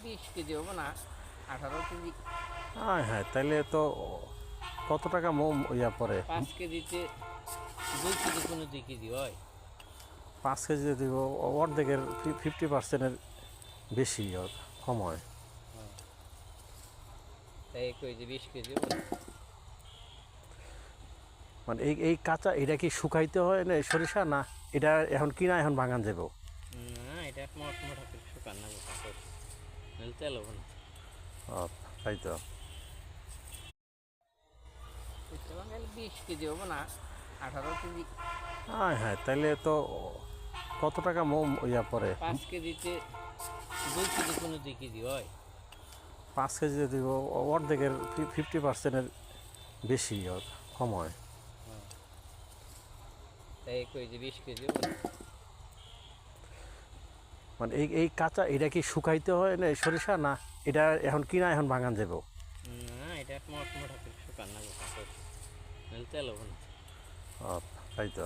20 KG হবে না, 18 KG. হ্যাঁ হ্যাঁ, তাইলে তো কত টাকা ইয়া পড়ে? 5 কেজিতে 2 কেজি, কোনো 2 কেজি হয়। 5 কেজিতে দিব অর্ধেকের 50%-এর বেশি কম হয়। হ্যাঁ, তাই কই যে 20 কেজি হবে না। মানে এই এই কাঁচা এটা কি শুকাইতে হয় না সরিষা, না এটা এখন কিনা এখন বাগান যাব? না, এটা মোটা মোটা করে শুকান না কাপড়, নাহলে তেল হবে না। তাই তো। সরিষা বাঙালি 20 কেজি হবে না, 18 কেজি। হ্যাঁ হ্যাঁ, তাইলে তো কত টাকা ইয়া পড়ে? 5 কেজিতে 2 কেজি, কোনো 2 কেজি হয়। 5 কেজিতে দিব অর্ধেকের 50%-এর বেশি কম হয়। হ্যাঁ, তাই কই যে 20 কেজি হবে না। মানে এই এই কাঁচা এটা কি শুকাইতে হয় না সরিষা, না এটা এখন কিনা এখন বাগান যাব? না, এটা মোটা মোটা করে শুকান না কাপড়, নাহলে তেল হবে না। তাই তো।